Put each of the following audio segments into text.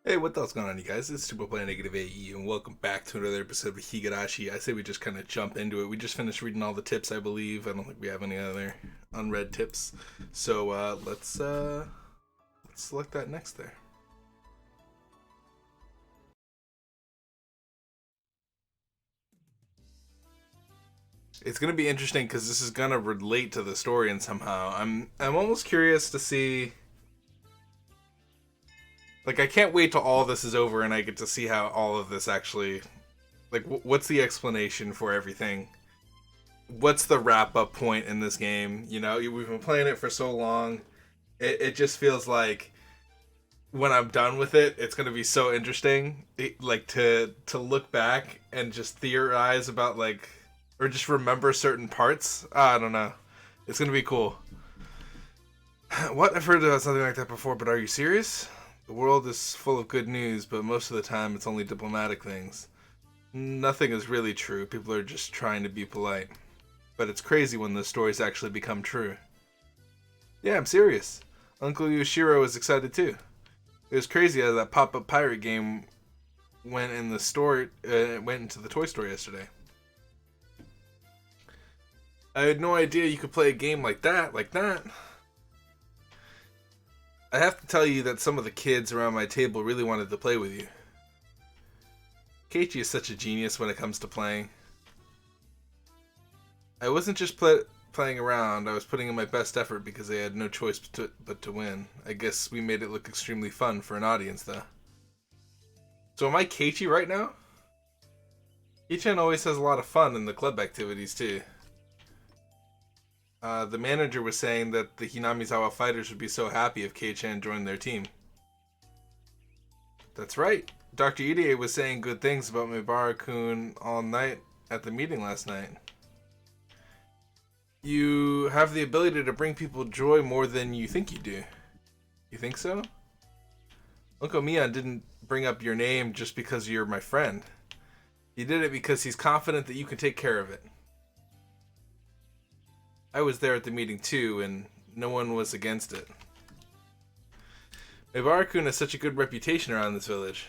Hey, what the hell's going on, you guys? It's Super Play Negative AE, and welcome back to another episode of Higurashi. I say we just kind of jump into it. We just finished reading all the tips, I believe. I don't think we have any other unread tips. So let's select that next there. It's gonna be interesting because this is gonna relate to the story in somehow. I'm almost curious to see. Like, I can't wait till all this is over and I get to see how all of this actually, like, what's the explanation for everything? What's the wrap up point in this game? You know, we've been playing it for so long. It just feels like when I'm done with it, it's gonna be so interesting. Like to look back and just theorize about or just remember certain parts. I don't know. It's gonna be cool. What? I've heard about something like that before, but are you serious? The world is full of good news, but most of the time it's only diplomatic things. Nothing is really true. People are just trying to be polite. But it's crazy when the stories actually become true. Yeah, I'm serious. Uncle Yoshiro is excited too. It was crazy how that pop-up pirate game went in the store. Went into the toy store yesterday. I had no idea you could play a game like that. I have to tell you that some of the kids around my table really wanted to play with you. Keiichi is such a genius when it comes to playing. I wasn't just playing around, I was putting in my best effort because I had no choice but to win. I guess we made it look extremely fun for an audience, though. So am I Keiichi right now? Kei-chan always has a lot of fun in the club activities, too. The manager was saying that the Hinamizawa fighters would be so happy if Kei-chan joined their team. That's right. Dr. Irie was saying good things about Mibara-kun all night at the meeting last night. You have the ability to bring people joy more than you think you do. You think so? Uncle Mian didn't bring up your name just because you're my friend. He did it because he's confident that you can take care of it. I was there at the meeting too, and no one was against it. Mibara-kun has such a good reputation around this village.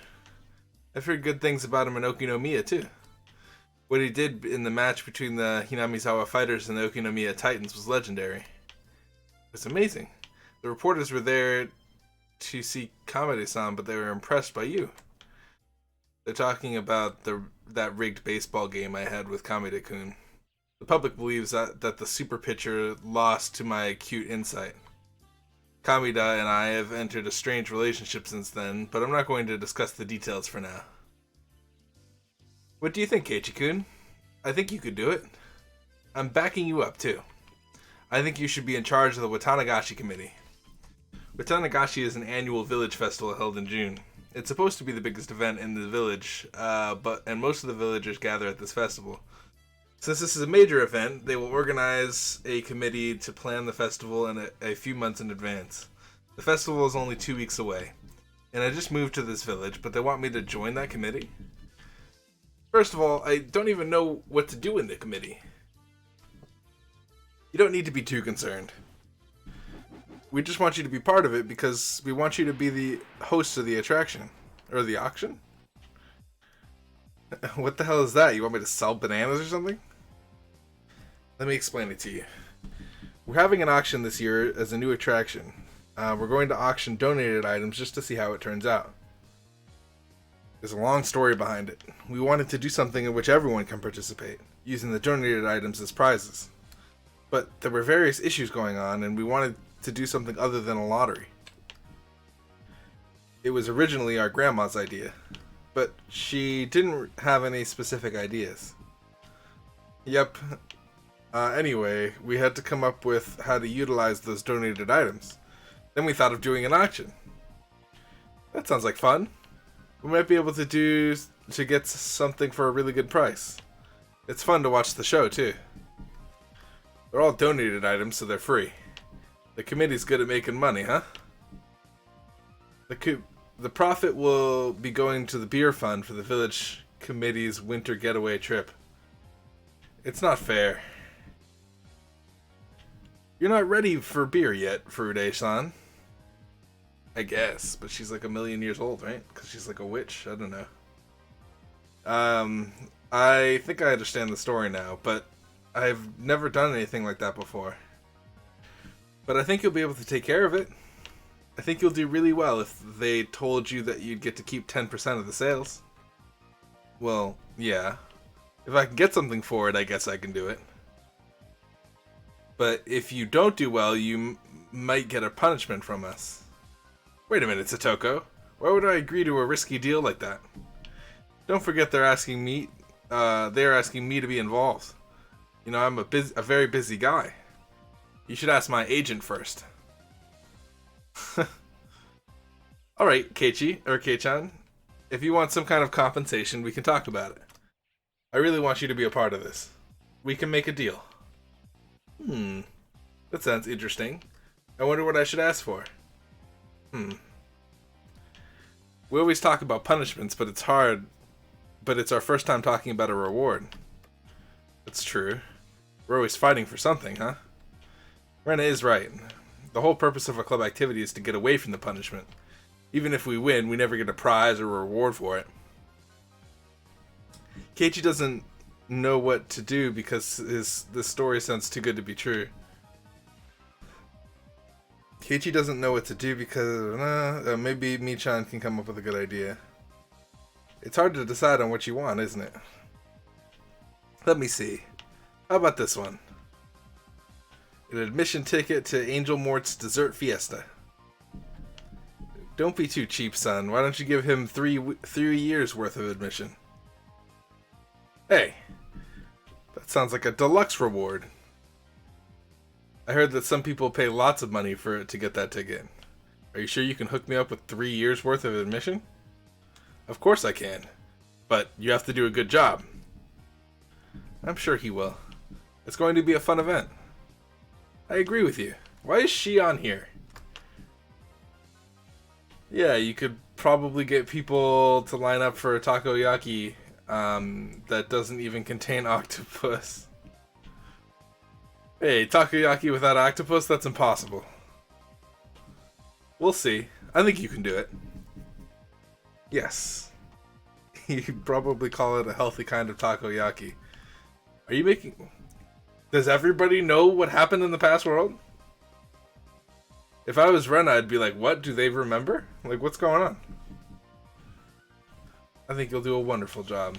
I've heard good things about him in Okinomiya too. What he did in the match between the Hinamizawa fighters and the Okinomiya Titans was legendary. It was amazing. The reporters were there to see Kamade-san, but they were impressed by you. They're talking about that rigged baseball game I had with Kamade-kun. The public believes that the super pitcher lost to my acute insight. Kamida and I have entered a strange relationship since then, but I'm not going to discuss the details for now. What do you think, Keiichi-kun? I think you could do it. I'm backing you up, too. I think you should be in charge of the Watanagashi Committee. Watanagashi is an annual village festival held in June. It's supposed to be the biggest event in the village, and most of the villagers gather at this festival. Since this is a major event, they will organize a committee to plan the festival in a few months in advance. The festival is only 2 weeks away, and I just moved to this village, but they want me to join that committee? First of all, I don't even know what to do in the committee. You don't need to be too concerned. We just want you to be part of it because we want you to be the host of the attraction. Or the auction? What the hell is that? You want me to sell bananas or something? Let me explain it to you. We're having an auction this year as a new attraction. We're going to auction donated items just to see how it turns out. There's a long story behind it. We wanted to do something in which everyone can participate, using the donated items as prizes. But there were various issues going on, and we wanted to do something other than a lottery. It was originally our grandma's idea, but she didn't have any specific ideas. Yep. Anyway, we had to come up with how to utilize those donated items. Then we thought of doing an auction. That sounds like fun. We might be able to get something for a really good price. It's fun to watch the show, too. They're all donated items, so they're free. The committee's good at making money, huh? The profit will be going to the beer fund for the village committee's winter getaway trip. It's not fair. You're not ready for beer yet, Furude-san. I guess, but she's like 1,000,000 years old, right? Because she's like a witch. I don't know. I think I understand the story now, but I've never done anything like that before. But I think you'll be able to take care of it. I think you'll do really well if they told you that you'd get to keep 10% of the sales. Well, yeah. If I can get something for it, I guess I can do it. But if you don't do well, you might get a punishment from us. Wait a minute, Satoko. Why would I agree to a risky deal like that? Don't forget they're asking me to be involved. You know, I'm a very busy guy. You should ask my agent first. Alright, Kei-chan. If you want some kind of compensation, we can talk about it. I really want you to be a part of this. We can make a deal. That sounds interesting. I wonder what I should ask for. We always talk about punishments, but it's hard. But it's our first time talking about a reward. That's true. We're always fighting for something, huh? Rena is right. The whole purpose of a club activity is to get away from the punishment. Even if we win, we never get a prize or a reward for it. Keiichi doesn't know what to do because this story sounds too good to be true. Keiichi doesn't know what to do because maybe Mi-chan can come up with a good idea. It's hard to decide on what you want, isn't it? Let me see. How about this one? An admission ticket to Angel Mort's dessert fiesta. Don't be too cheap, son. Why don't you give him 3 years worth of admission? Hey, that sounds like a deluxe reward. I heard that some people pay lots of money to get that ticket. Are you sure you can hook me up with 3 years worth of admission? Of course I can, but you have to do a good job. I'm sure he will. It's going to be a fun event. I agree with you. Why is she on here? Yeah, you could probably get people to line up for a takoyaki that doesn't even contain octopus. Hey, takoyaki without octopus? That's impossible. We'll see. I think you can do it. Yes. You could probably call it a healthy kind of takoyaki. Are you making... Does everybody know what happened in the past world? If I was Rena, I'd be like, what? Do they remember? Like, what's going on? I think you'll do a wonderful job.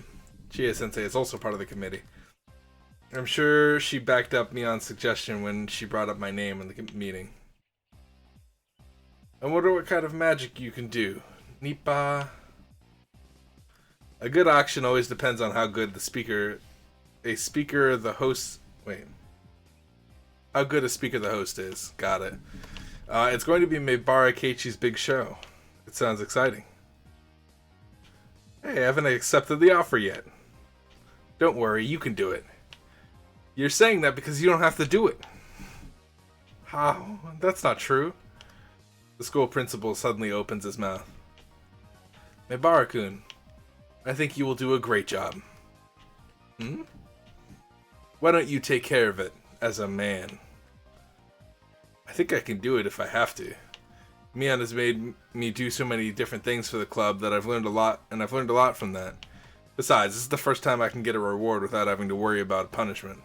Chie-sensei is also part of the committee. I'm sure she backed up me on suggestion when she brought up my name in the meeting. I wonder what kind of magic you can do. Nippa. A good auction always depends on how good how good a speaker the host is. Got it. It's going to be Maebara Keiichi's big show. It sounds exciting. Hey, I haven't accepted the offer yet. Don't worry, you can do it. You're saying that because you don't have to do it. How? That's not true. The school principal suddenly opens his mouth. Maebara-kun, I think you will do a great job. Why don't you take care of it as a man? I think I can do it if I have to. Mion has made me do so many different things for the club that I've learned a lot, and I've learned a lot from that. Besides, this is the first time I can get a reward without having to worry about punishment.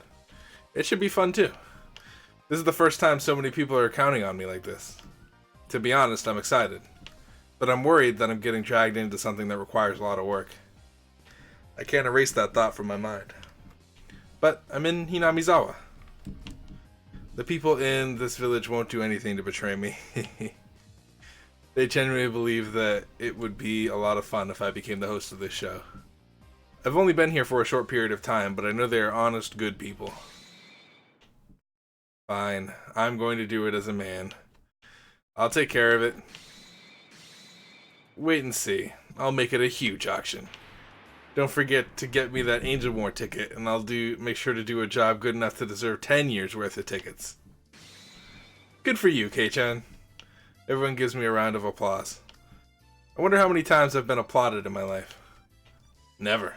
It should be fun too. This is the first time so many people are counting on me like this. To be honest, I'm excited. But I'm worried that I'm getting dragged into something that requires a lot of work. I can't erase that thought from my mind. But I'm in Hinamizawa. The people in this village won't do anything to betray me. They genuinely believe that it would be a lot of fun if I became the host of this show. I've only been here for a short period of time, but I know they are honest, good people. Fine, I'm going to do it as a man. I'll take care of it. Wait and see. I'll make it a huge auction. Don't forget to get me that Angel War ticket, and I'll make sure to do a job good enough to deserve 10 years worth of tickets. Good for you, Kei-chan. Everyone gives me a round of applause. I wonder how many times I've been applauded in my life. Never.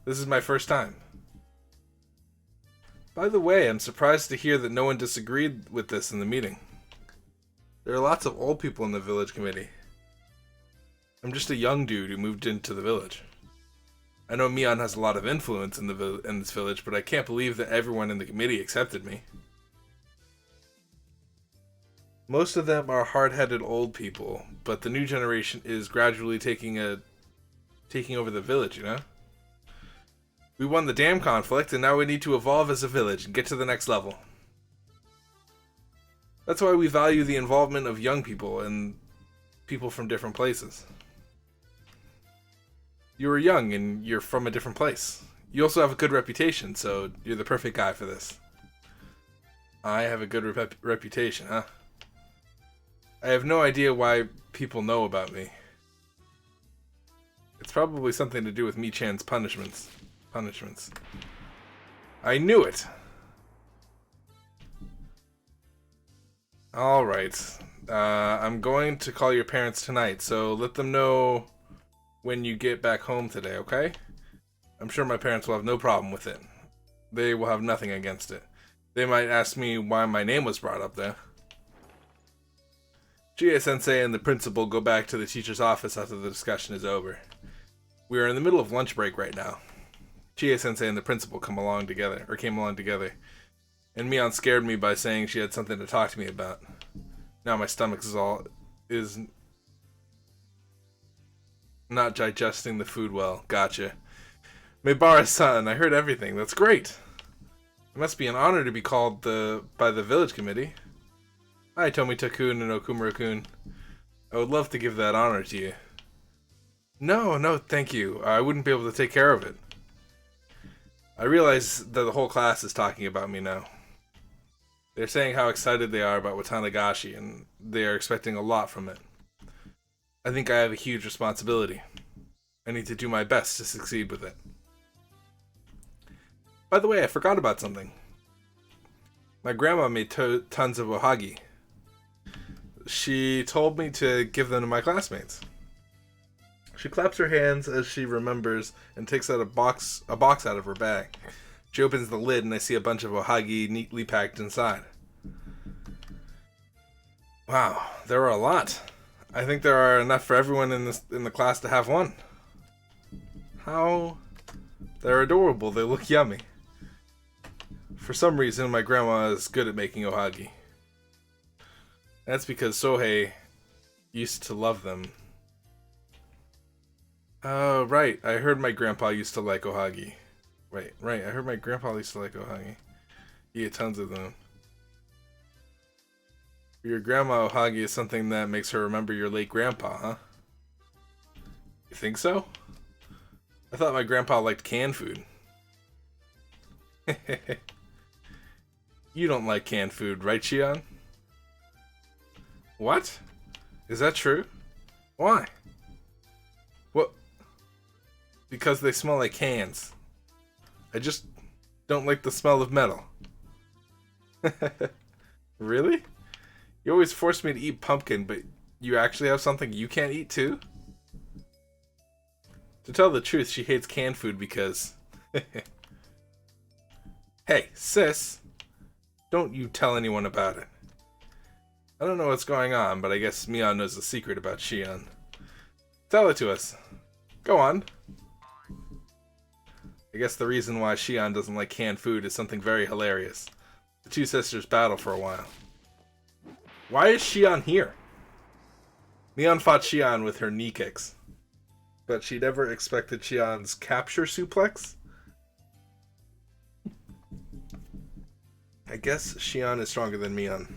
This is my first time. By the way, I'm surprised to hear that no one disagreed with this in the meeting. There are lots of old people in the village committee. I'm just a young dude who moved into the village. I know Mion has a lot of influence in this village, but I can't believe that everyone in the committee accepted me. Most of them are hard-headed old people, but the new generation is gradually taking over the village, you know? We won the dam conflict, and now we need to evolve as a village and get to the next level. That's why we value the involvement of young people and people from different places. You were young and you're from a different place. You also have a good reputation, so you're the perfect guy for this. I have a good reputation, huh? I have no idea why people know about me. It's probably something to do with Mi-chan's punishments. I knew it! Alright. I'm going to call your parents tonight, so let them know when you get back home today, okay? I'm sure my parents will have no problem with it. They will have nothing against it. They might ask me why my name was brought up there. Chie-sensei and the principal go back to the teacher's office after the discussion is over. We are in the middle of lunch break right now. Chie-sensei and the principal came along together, and Mion scared me by saying she had something to talk to me about. Now my stomach is not digesting the food well. Gotcha. Meibara-san, I heard everything. That's great. It must be an honor to be called by the village committee. Hi, Tomita-kun and Okumura-kun. I would love to give that honor to you. No, thank you. I wouldn't be able to take care of it. I realize that the whole class is talking about me now. They're saying how excited they are about Watanagashi, and they are expecting a lot from it. I think I have a huge responsibility. I need to do my best to succeed with it. By the way, I forgot about something. My grandma made tons of ohagi. She told me to give them to my classmates. She claps her hands as she remembers and takes out a box out of her bag. She opens the lid and I see a bunch of ohagi neatly packed inside. Wow, there are a lot. I think there are enough for everyone in the class to have one. How? They're adorable. They look yummy. For some reason, my grandma is good at making ohagi. That's because Sohei used to love them. Oh, right. I heard my grandpa used to like ohagi. Right. I heard my grandpa used to like ohagi. He ate tons of them. Your grandma ohagi is something that makes her remember your late grandpa, huh? You think so? I thought my grandpa liked canned food. You don't like canned food, right, Shion? What? Is that true? Why? What? Because they smell like cans. I just don't like the smell of metal. Really? You always force me to eat pumpkin, but you actually have something you can't eat too? To tell the truth, she hates canned food because... Hey, sis! Don't you tell anyone about it. I don't know what's going on, but I guess Mion knows the secret about Shion. Tell it to us. Go on. I guess the reason why Shion doesn't like canned food is something very hilarious. The two sisters battle for a while. Why is Shion here? Mion fought Shion with her knee kicks. But she never expected Shion's capture suplex? I guess Shion is stronger than Mion.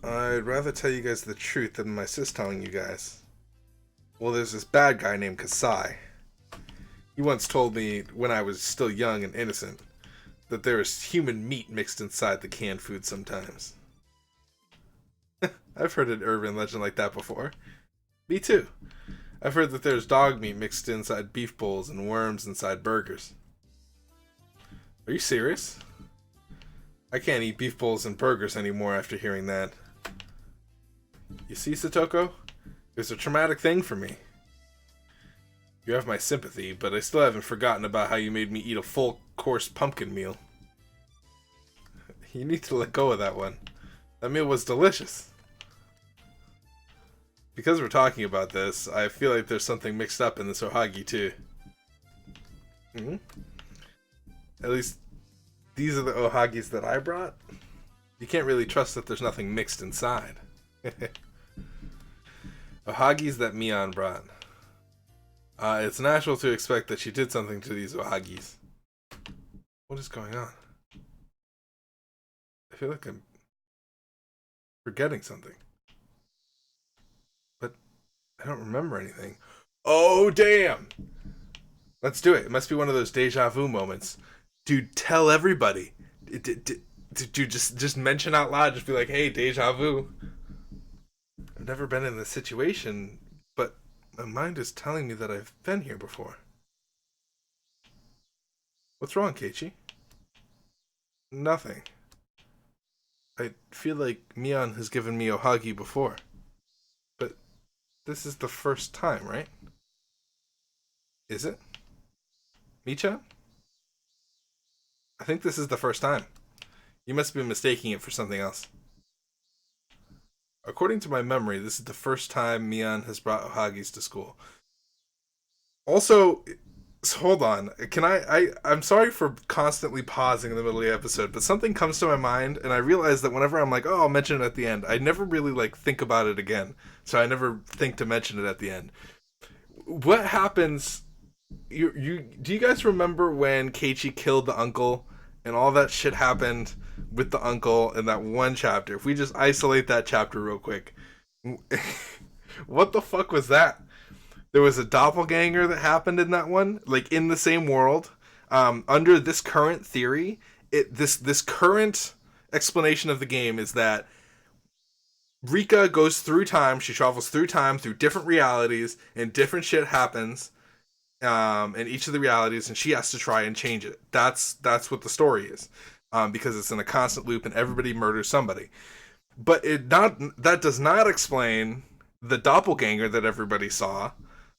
I'd rather tell you guys the truth than my sis telling you guys. Well, there's this bad guy named Kasai. He once told me, when I was still young and innocent, that there is human meat mixed inside the canned food sometimes. I've heard an urban legend like that before. Me too. I've heard that there's dog meat mixed inside beef bowls and worms inside burgers. Are you serious? I can't eat beef bowls and burgers anymore after hearing that. You see, Satoko? It was a traumatic thing for me. You have my sympathy, but I still haven't forgotten about how you made me eat a full-course pumpkin meal. You need to let go of that one. That meal was delicious. Because we're talking about this, I feel like there's something mixed up in this ohagi too. Mm-hmm. At least these are the ohagis that I brought. You can't really trust that there's nothing mixed inside. Ohagis that Mion brought. It's natural to expect that she did something to these ohagis. What is going on? I feel like I'm forgetting something. But I don't remember anything. Oh, damn! Let's do it. It must be one of those deja vu moments. Dude, tell everybody. Dude, just mention out loud. Just be like, hey, deja vu. I've never been in this situation, but my mind is telling me that I've been here before. What's wrong, Keiichi? Nothing. I feel like Mion has given me ohagi before. But this is the first time, right? Is it? Michan? I think this is the first time. You must be mistaking it for something else. According to my memory, this is the first time Mion has brought ohagis to school. Also, hold on. Can I'm sorry for constantly pausing in the middle of the episode, but something comes to my mind, and I realize that whenever I'm like, oh, I'll mention it at the end, I never really like think about it again. So I never think to mention it at the end. What happens? Do you guys remember when Keiichi killed the uncle and all that shit happened with the uncle in that one chapter? If we just isolate that chapter real quick. What the fuck was that? There was a doppelganger that happened in that one, like in the same world. Under this current theory, this current explanation of the game is that Rika goes through time, she travels through time, through different realities, and different shit happens in each of the realities, and she has to try and change it. That's what the story is, because it's in a constant loop and everybody murders somebody. But that does not explain the doppelganger that everybody saw,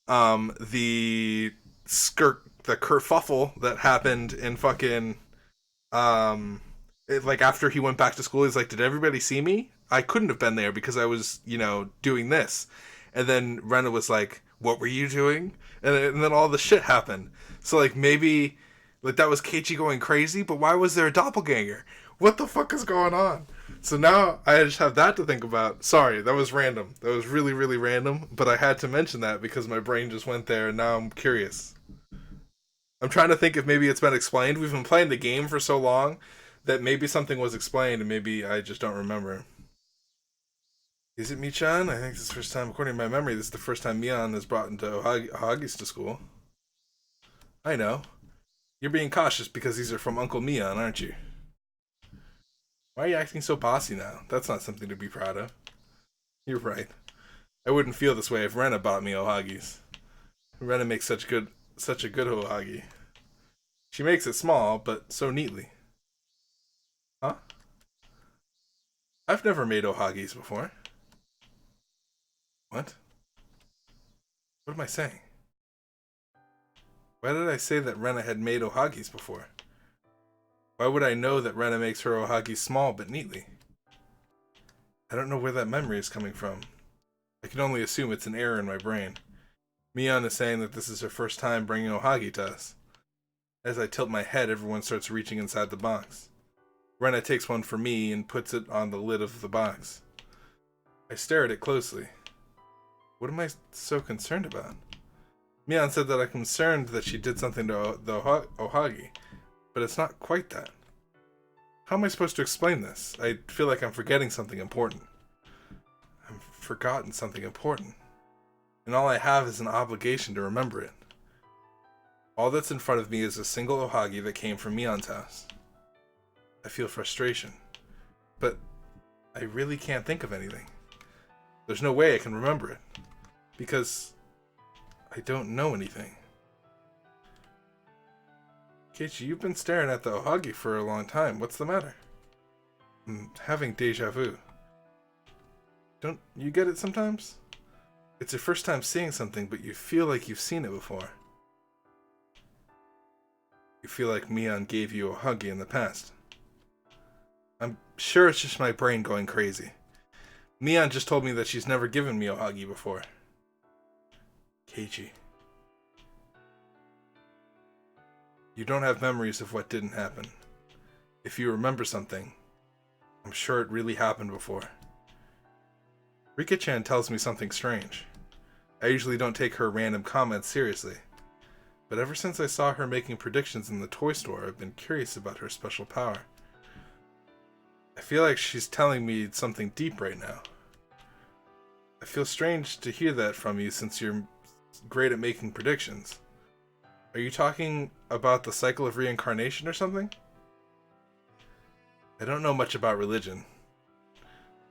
the kerfuffle that happened in fucking like after he went back to school. He's like, did everybody see me? I couldn't have been there because I was, doing this. And then Rena was like, what were you doing? And then all the shit happened. So, like, maybe, like, that was Keiichi going crazy, but why was there a doppelganger? What the fuck is going on? So now I just have that to think about. Sorry, that was random. That was really, really random, but I had to mention that because my brain just went there, and now I'm curious. I'm trying to think if maybe it's been explained. We've been playing the game for so long that maybe something was explained, and maybe I just don't remember. Is it Michan? I think this is the first time, according to my memory, this is the first time Mion has brought into ohagis to school. I know. You're being cautious because these are from Uncle Mion, aren't you? Why are you acting so bossy now? That's not something to be proud of. You're right. I wouldn't feel this way if Rena bought me ohagis. Rena makes such a good ohagi. She makes it small, but so neatly. Huh? I've never made ohagis before. What? What am I saying? Why did I say that Rena had made ohagis before? Why would I know that Rena makes her ohagis small but neatly? I don't know where that memory is coming from. I can only assume it's an error in my brain. Mion is saying that this is her first time bringing ohagi to us. As I tilt my head, everyone starts reaching inside the box. Rena takes one for me and puts it on the lid of the box. I stare at it closely. What am I so concerned about? Mion said that I'm concerned that she did something to the ohagi, but it's not quite that. How am I supposed to explain this? I feel like I'm forgetting something important. I've forgotten something important. And all I have is an obligation to remember it. All that's in front of me is a single ohagi that came from Mion's house. I feel frustration, but I really can't think of anything. There's no way I can remember it, because I don't know anything. Keiichi, you've been staring at the ohagi for a long time. What's the matter? I'm having deja vu. Don't you get it sometimes? It's your first time seeing something, but you feel like you've seen it before. You feel like Mion gave you ohagi in the past. I'm sure it's just my brain going crazy. Mion just told me that she's never given me Ohagi before. Keiichi. You don't have memories of what didn't happen. If you remember something, I'm sure it really happened before. Rika-chan tells me something strange. I usually don't take her random comments seriously. But ever since I saw her making predictions in the toy store, I've been curious about her special power. I feel like she's telling me something deep right now. I feel strange to hear that from you since you're great at making predictions. Are you talking about the cycle of reincarnation or something? I don't know much about religion.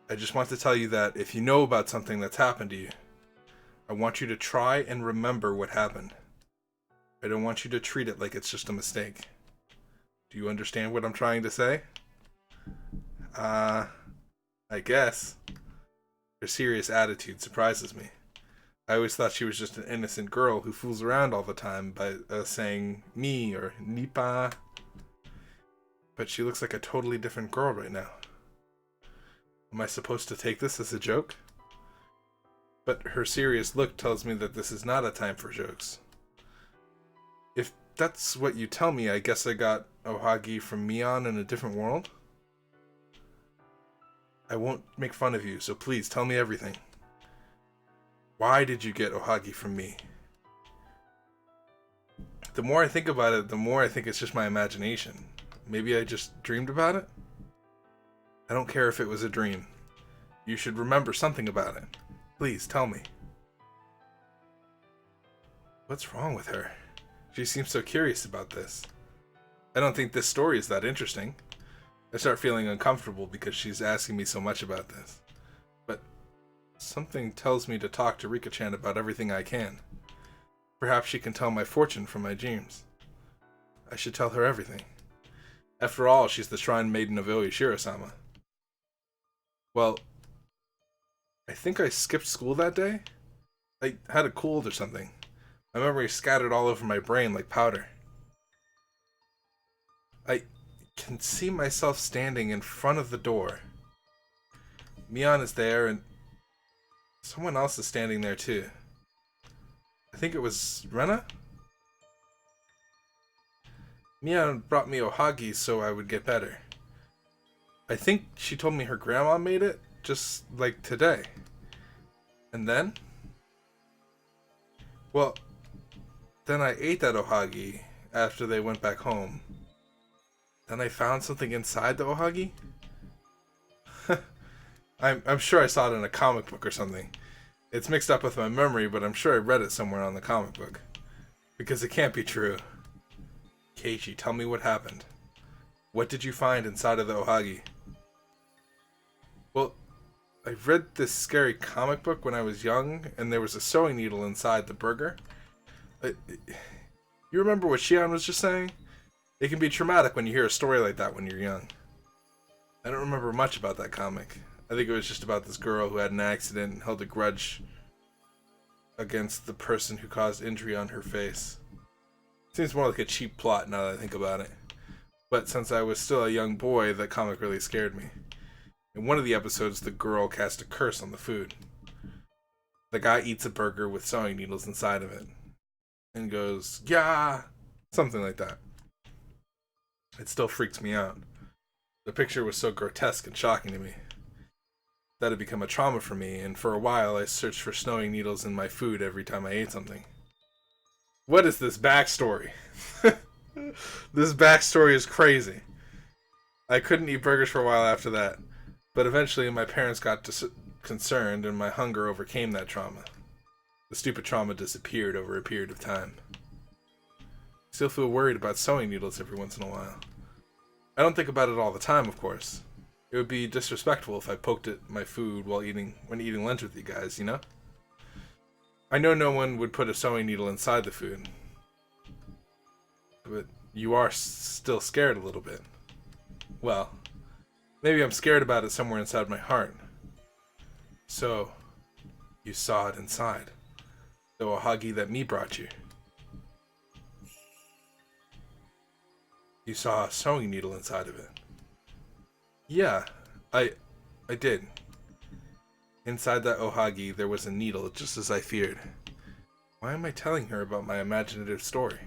I just want to tell you that if you know about something that's happened to you, I want you to try and remember what happened. I don't want you to treat it like it's just a mistake. Do you understand what I'm trying to say? I guess. Her serious attitude surprises me. I always thought she was just an innocent girl who fools around all the time by saying me or nipa. But she looks like a totally different girl right now. Am I supposed to take this as a joke? But her serious look tells me that this is not a time for jokes. If that's what you tell me, I guess I got Ohagi from Mion in a different world? I won't make fun of you, so please tell me everything. Why did you get Ohagi from me? The more I think about it, the more I think it's just my imagination. Maybe I just dreamed about it? I don't care if it was a dream. You should remember something about it. Please, tell me. What's wrong with her? She seems so curious about this. I don't think this story is that interesting. I start feeling uncomfortable because she's asking me so much about this. But something tells me to talk to Rika-chan about everything I can. Perhaps she can tell my fortune from my dreams. I should tell her everything. After all, she's the shrine maiden of Oishiro-sama. Well, I think I skipped school that day. I had a cold or something. My memory scattered all over my brain like powder. I can see myself standing in front of the door. Mion is there and someone else is standing there too. I think it was Rena? Mion brought me Ohagi so I would get better. I think she told me her grandma made it, just like today. And then? Well, then I ate that Ohagi after they went back home. Then I found something inside the Ohagi? I'm sure I saw it in a comic book or something. It's mixed up with my memory, but I'm sure I read it somewhere on the comic book. Because it can't be true. Keiichi, tell me what happened. What did you find inside of the Ohagi? Well, I read this scary comic book when I was young, and there was a sewing needle inside the burger. You remember what Shion was just saying? It can be traumatic when you hear a story like that when you're young. I don't remember much about that comic. I think it was just about this girl who had an accident and held a grudge against the person who caused injury on her face. Seems more like a cheap plot now that I think about it. But since I was still a young boy, that comic really scared me. In one of the episodes, the girl cast a curse on the food. The guy eats a burger with sewing needles inside of it. And goes, yeah! Something like that. It still freaks me out. The picture was so grotesque and shocking to me. That had become a trauma for me, and for a while I searched for sewing needles in my food every time I ate something. What is this backstory? This backstory is crazy. I couldn't eat burgers for a while after that. But eventually my parents got concerned and my hunger overcame that trauma. The stupid trauma disappeared over a period of time. I still feel worried about sewing needles every once in a while. I don't think about it all the time, of course. It would be disrespectful if I poked at my food when eating lunch with you guys, you know? I know no one would put a sewing needle inside the food. But you are still scared a little bit. Well, maybe I'm scared about it somewhere inside my heart. So, you saw it inside. The Ohagi that me brought you. You saw a sewing needle inside of it. Yeah, I did. Inside that ohagi, there was a needle, just as I feared. Why am I telling her about my imaginative story?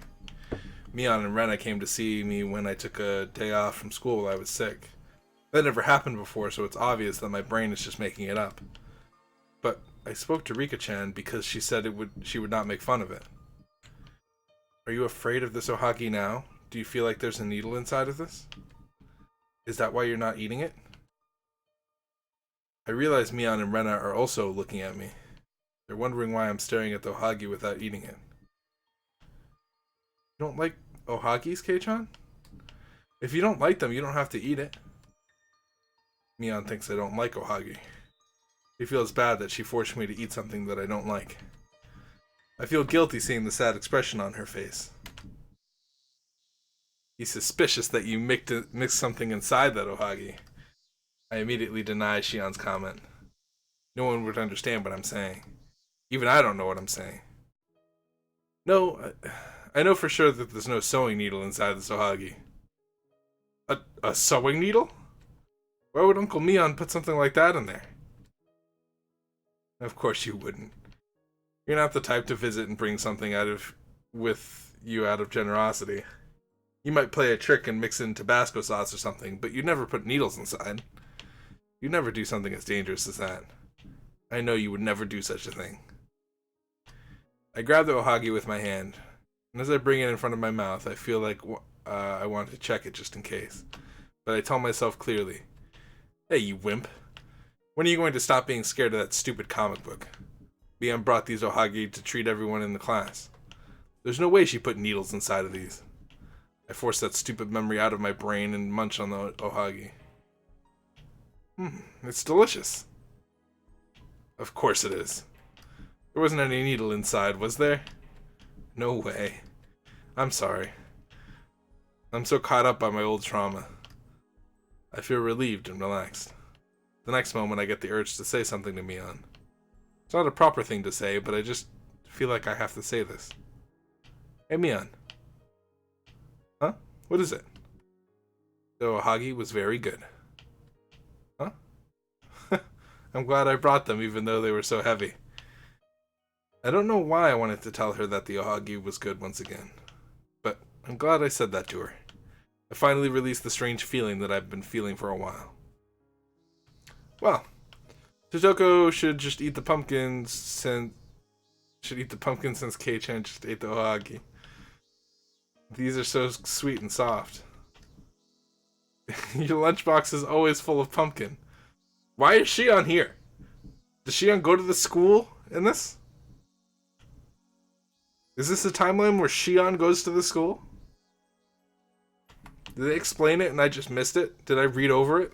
Mion and Rena came to see me when I took a day off from school while I was sick. That never happened before, so it's obvious that my brain is just making it up. But I spoke to Rika-chan because she said she would not make fun of it. Are you afraid of this ohagi now? Do you feel like there's a needle inside of this? Is that why you're not eating it? I realize Mion and Rena are also looking at me. They're wondering why I'm staring at the ohagi without eating it. You don't like ohagis, Kei-chan? If you don't like them, you don't have to eat it. Mion thinks I don't like ohagi. She feels bad that she forced me to eat something that I don't like. I feel guilty seeing the sad expression on her face. He's suspicious that you mixed something inside that ohagi. I immediately deny Shion's comment. No one would understand what I'm saying. Even I don't know what I'm saying. No, I know for sure that there's no sewing needle inside this ohagi. A sewing needle? Why would Uncle Mion put something like that in there? Of course you wouldn't. You're not the type to visit and bring something with you out of generosity. You might play a trick and mix in Tabasco sauce or something, but you'd never put needles inside. You'd never do something as dangerous as that. I know you would never do such a thing. I grab the ohagi with my hand, and as I bring it in front of my mouth, I feel like I want to check it just in case. But I tell myself clearly, hey, you wimp. When are you going to stop being scared of that stupid comic book? Mion brought these ohagi to treat everyone in the class. There's no way she put needles inside of these. I force that stupid memory out of my brain and munch on the ohagi. It's delicious. Of course it is. There wasn't any needle inside, was there? No way. I'm sorry. I'm so caught up by my old trauma. I feel relieved and relaxed. The next moment I get the urge to say something to Mion. It's not a proper thing to say, but I just feel like I have to say this. Hey Mion. Huh? What is it? The ohagi was very good. Huh? I'm glad I brought them even though they were so heavy. I don't know why I wanted to tell her that the ohagi was good once again. But I'm glad I said that to her. I finally released the strange feeling that I've been feeling for a while. Well, Totoko should just eat the pumpkins since Kei-chan just ate the ohagi. These are so sweet and soft. Your lunchbox is always full of pumpkin. Why is Shion here? Does Shion go to the school in this? Is this a timeline where Shion goes to the school? Did they explain it and I just missed it? Did I read over it?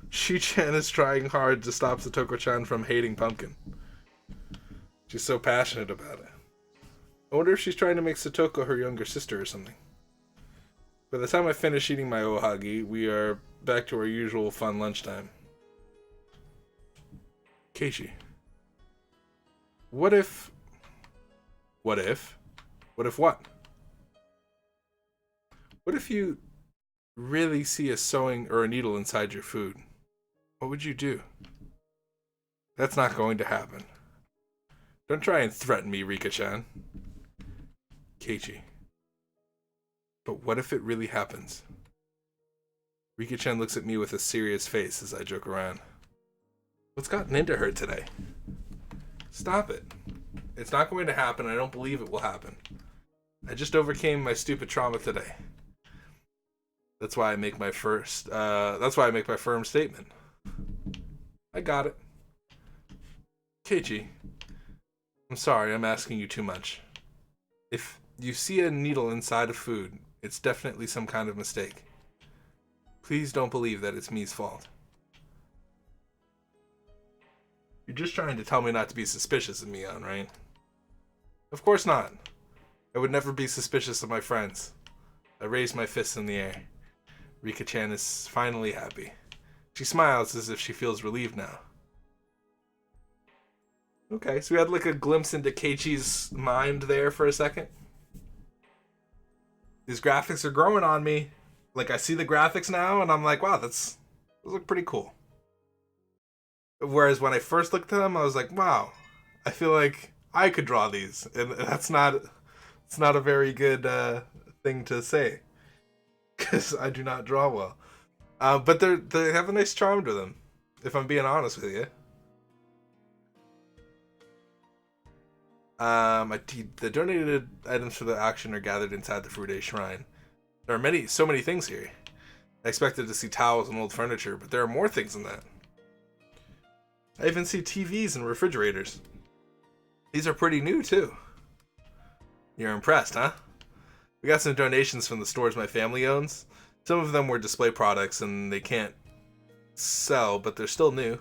Shi-chan is trying hard to stop Satoko-chan from hating pumpkin. She's so passionate about it. I wonder if she's trying to make Satoko her younger sister or something. By the time I finish eating my ohagi, we are back to our usual fun lunchtime. Keiichi. What if what? What if you really see a sewing or a needle inside your food? What would you do? That's not going to happen. Don't try and threaten me, Rika-chan. Keiichi. But what if it really happens? Rika-chan looks at me with a serious face as I joke around. What's gotten into her today? Stop it. It's not going to happen. I don't believe it will happen. I just overcame my stupid trauma today. That's why I make my firm statement. I got it. Keiichi, I'm sorry, I'm asking you too much. If you see a needle inside of food, it's definitely some kind of mistake. Please don't believe that it's me's fault. You're just trying to tell me not to be suspicious of Mion, right? Of course not. I would never be suspicious of my friends. I raise my fists in the air. Rika-chan is finally happy. She smiles as if she feels relieved now. Okay, so we had like a glimpse into Keiichi's mind there for a second. These graphics are growing on me. Like, I see the graphics now, and I'm like, wow, that's Those look pretty cool. Whereas when I first looked at them, I was like, wow, I feel like I could draw these. And it's not a very good thing to say. Because I do not draw well. But they have a nice charm to them, if I'm being honest with you. The donated items for the auction are gathered inside the Fude Shrine. There are so many things here. I expected to see towels and old furniture, but there are more things than that. I even see TVs and refrigerators. These are pretty new, too. You're impressed, huh? We got some donations from the stores my family owns. Some of them were display products and they can't sell, but they're still new.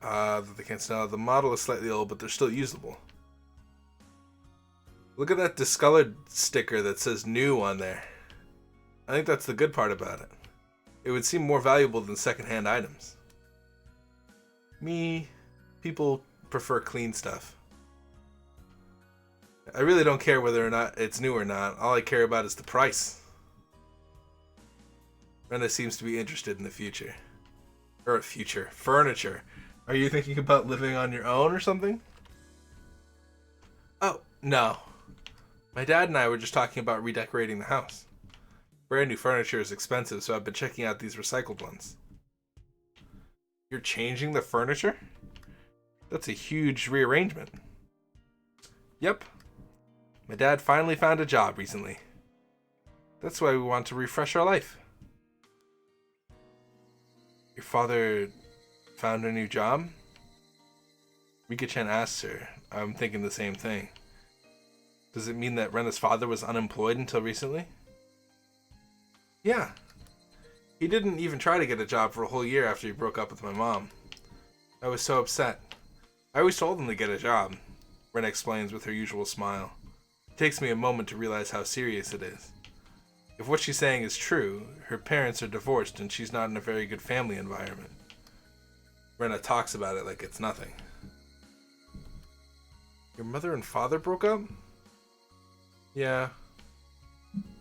They can't sell. The model is slightly old, but they're still usable. Look at that discolored sticker that says new on there. I think that's the good part about it. It would seem more valuable than secondhand items. People prefer clean stuff. I really don't care whether or not it's new or not. All I care about is the price. Rena seems to be interested in the future. Or future. Furniture. Are you thinking about living on your own or something? Oh, no. My dad and I were just talking about redecorating the house. Brand new furniture is expensive, so I've been checking out these recycled ones. You're changing the furniture? That's a huge rearrangement. Yep. My dad finally found a job recently. That's why we want to refresh our life. Your father found a new job? Rika-chan asked her. I'm thinking the same thing. Does it mean that Rena's father was unemployed until recently? Yeah. He didn't even try to get a job for a whole year after he broke up with my mom. I was so upset. I always told him to get a job, Rena explains with her usual smile. It takes me a moment to realize how serious it is. If what she's saying is true, her parents are divorced and she's not in a very good family environment. Rena talks about it like it's nothing. Your mother and father broke up? Yeah.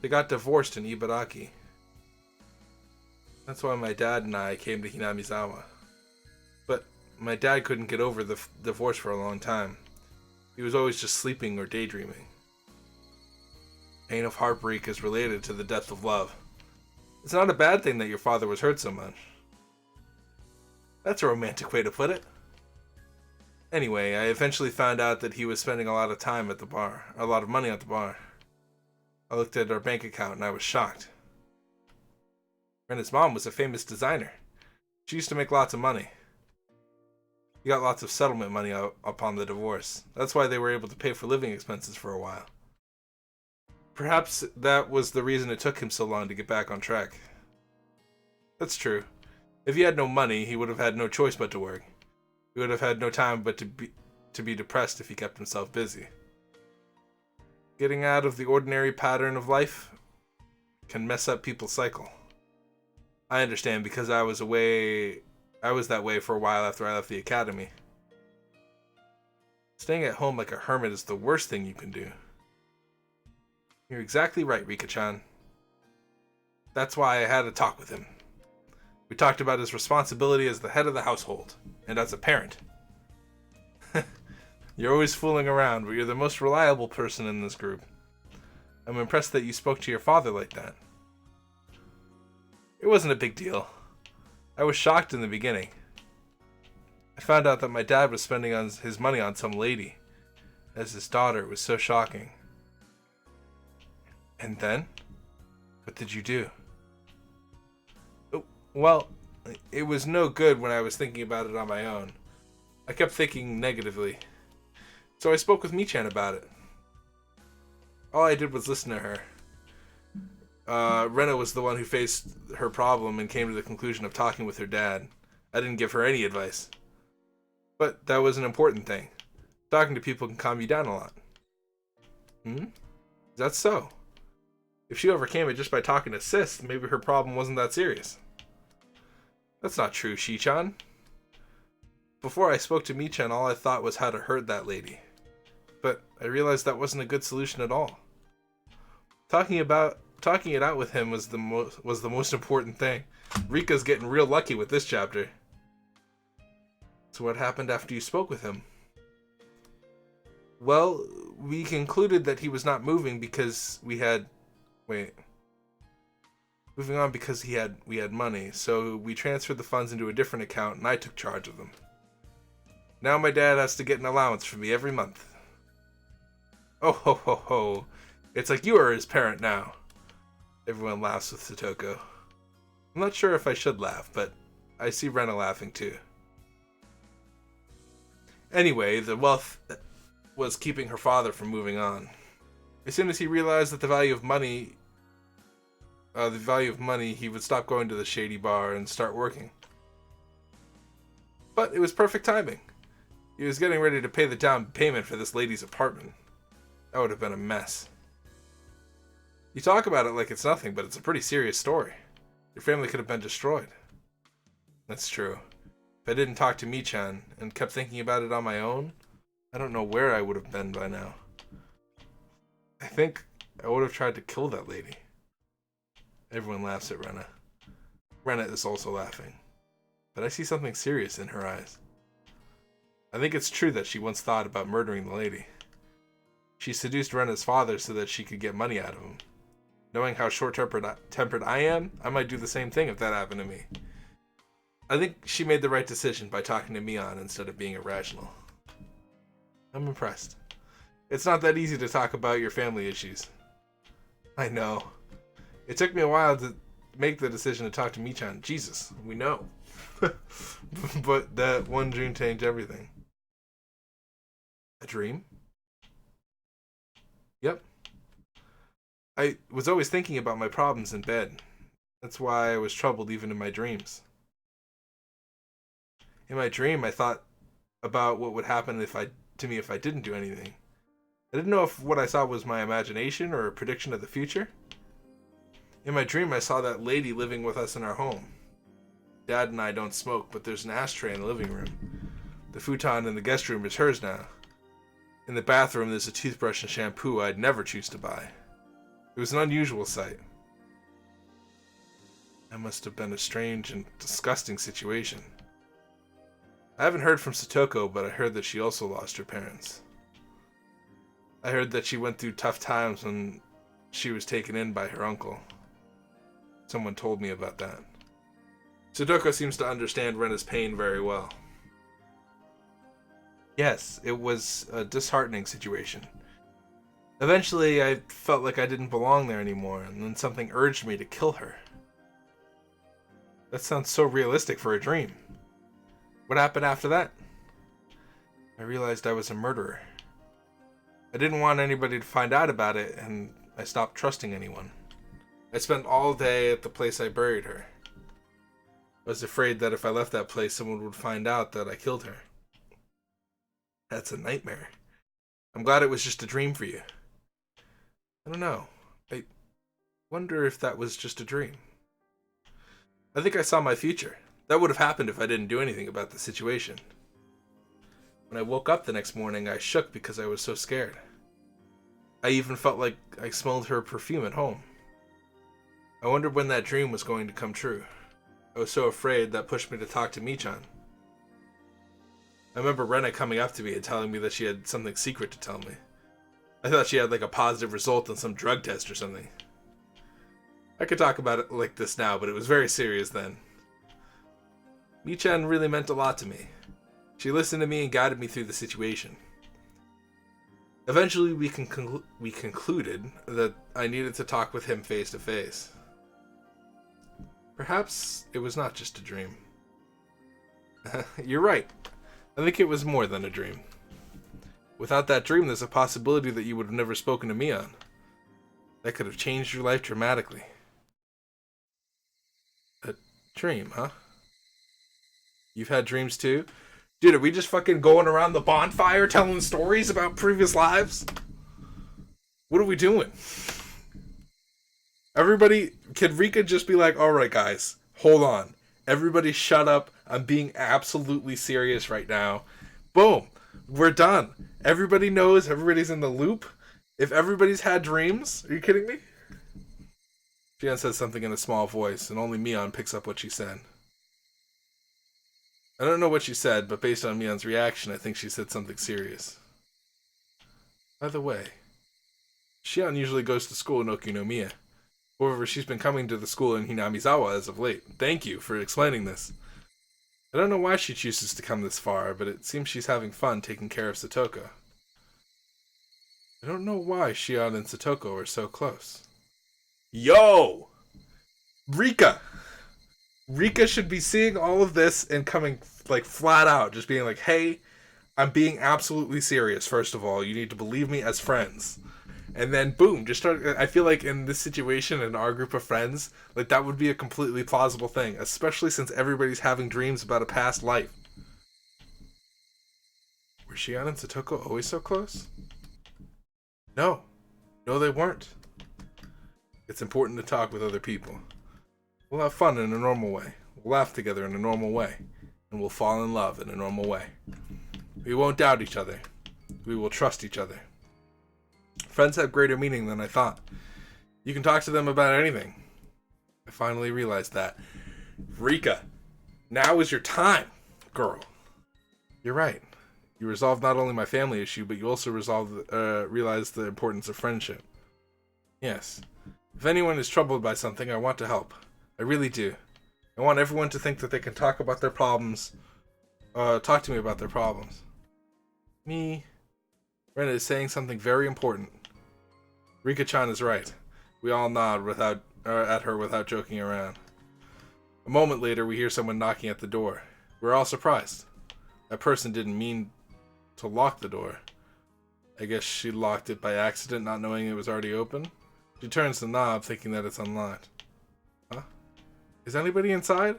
They got divorced in Ibaraki. That's why my dad and I came to Hinamizawa. But my dad couldn't get over the divorce for a long time. He was always just sleeping or daydreaming. Pain of heartbreak is related to the depth of love. It's not a bad thing that your father was hurt so much. That's a romantic way to put it. Anyway, I eventually found out that he was spending a lot of time at the bar, a lot of money at the bar. I looked at our bank account and I was shocked. Rena's mom was a famous designer. She used to make lots of money. He got lots of settlement money upon the divorce. That's why they were able to pay for living expenses for a while. Perhaps that was the reason it took him so long to get back on track. That's true. If he had no money, he would have had no choice but to work. He would have had no time but to be depressed if he kept himself busy. Getting out of the ordinary pattern of life can mess up people's cycle. I understand because I was that way for a while after I left the academy. Staying at home like a hermit is the worst thing you can do. You're exactly right, Rika-chan. That's why I had a talk with him. We talked about his responsibility as the head of the household, and as a parent. You're always fooling around, but you're the most reliable person in this group. I'm impressed that you spoke to your father like that. It wasn't a big deal. I was shocked in the beginning. I found out that my dad was spending his money on some lady. As his daughter, it was so shocking. And then? What did you do? Well, it was no good when I was thinking about it on my own. I kept thinking negatively. So I spoke with Michan about it. All I did was listen to her. Rena was the one who faced her problem and came to the conclusion of talking with her dad. I didn't give her any advice. But that was an important thing. Talking to people can calm you down a lot. That's so. If she overcame it just by talking to Sis, maybe her problem wasn't that serious. That's not true, Shi-chan. Before I spoke to Michan, all I thought was how to hurt that lady. But I realized that wasn't a good solution at all. Talking talking it out with him was the most important thing. Rika's getting real lucky with this chapter. So what happened after you spoke with him? Well, we concluded that he was not moving because we had... Moving on because we had money, so we transferred the funds into a different account and I took charge of them. Now my dad has to get an allowance for me every month. Oh ho ho ho. It's like you are his parent now. Everyone laughs with Satoko. I'm not sure if I should laugh, but I see Rena laughing too. Anyway, the wealth was keeping her father from moving on. As soon as he realized that the value of money, he would stop going to the shady bar and start working. But it was perfect timing. He was getting ready to pay the down payment for this lady's apartment. That would have been a mess. You talk about it like it's nothing, but it's a pretty serious story. Your family could have been destroyed. That's true. If I didn't talk to Michan and kept thinking about it on my own, I don't know where I would have been by now. I think I would have tried to kill that lady. Everyone laughs at Rena. Rena is also laughing. But I see something serious in her eyes. I think it's true that she once thought about murdering the lady. She seduced Rena's father so that she could get money out of him. Knowing how short-tempered I am, I might do the same thing if that happened to me. I think she made the right decision by talking to Mion instead of being irrational. I'm impressed. It's not that easy to talk about your family issues. I know. It took me a while to make the decision to talk to Michan. Jesus, we know. But that one dream changed everything. A dream? Yep. I was always thinking about my problems in bed. That's why I was troubled even in my dreams. In my dream, I thought about what would happen to me if I didn't do anything. I didn't know if what I saw was my imagination or a prediction of the future. In my dream, I saw that lady living with us in our home. Dad and I don't smoke, but there's an ashtray in the living room. The futon in the guest room is hers now. In the bathroom, there's a toothbrush and shampoo I'd never choose to buy. It was an unusual sight. That must have been a strange and disgusting situation. I haven't heard from Satoko, but I heard that she also lost her parents. I heard that she went through tough times when she was taken in by her uncle. Someone told me about that. Satoko seems to understand Rena's pain very well. Yes, it was a disheartening situation. Eventually, I felt like I didn't belong there anymore, and then something urged me to kill her. That sounds so realistic for a dream. What happened after that? I realized I was a murderer. I didn't want anybody to find out about it, and I stopped trusting anyone. I spent all day at the place I buried her. I was afraid that if I left that place, someone would find out that I killed her. That's a nightmare. I'm glad it was just a dream for you. I don't know. I wonder if that was just a dream. I think I saw my future. That would have happened if I didn't do anything about the situation. When I woke up the next morning, I shook because I was so scared. I even felt like I smelled her perfume at home. I wondered when that dream was going to come true. I was so afraid that pushed me to talk to Michan. I remember Rena coming up to me and telling me that she had something secret to tell me. I thought she had like a positive result on some drug test or something. I could talk about it like this now, but it was very serious then. Michan really meant a lot to me. She listened to me and guided me through the situation. Eventually, we concluded that I needed to talk with him face to face. Perhaps it was not just a dream. You're right. I think it was more than a dream. Without that dream, there's a possibility that you would have never spoken to me on. That could have changed your life dramatically. A dream, huh? You've had dreams too? Dude, are we just fucking going around the bonfire telling stories about previous lives? What are we doing? Everybody, could Rika just be like, alright guys, hold on. Everybody shut up. I'm being absolutely serious right now. Boom. We're done. Everybody knows. Everybody's in the loop. If everybody's had dreams, are you kidding me? Shion says something in a small voice, and only Mion picks up what she said. I don't know what she said, but based on Mion's reaction, I think she said something serious. By the way, Shion usually goes to school in Okinomiya. However, she's been coming to the school in Hinamizawa as of late. Thank you for explaining this. I don't know why she chooses to come this far, but it seems she's having fun taking care of Satoko. I don't know why Shion and Satoko are so close. Yo! Rika! Rika should be seeing all of this and coming, like, flat out. Just being like, hey, I'm being absolutely serious, first of all. You need to believe me as friends. And then, boom, just start... I feel like in this situation, in our group of friends, like, that would be a completely plausible thing. Especially since everybody's having dreams about a past life. Were Shion and Satoko always so close? No. No, they weren't. It's important to talk with other people. We'll have fun in a normal way. We'll laugh together in a normal way. And we'll fall in love in a normal way. We won't doubt each other. We will trust each other. Friends have greater meaning than I thought. You can talk to them about anything. I finally realized that. Rika, now is your time, girl. You're right. You resolved not only my family issue, but you also realized the importance of friendship. Yes. If anyone is troubled by something, I want to help. I really do. I want everyone to think that they can talk about their problems. Talk to me about their problems. Me. Rena is saying something very important. Rika-chan is right. We all nod at her without joking around. A moment later, we hear someone knocking at the door. We're all surprised. That person didn't mean to lock the door. I guess she locked it by accident, not knowing it was already open. She turns the knob, thinking that it's unlocked. Huh? Is anybody inside?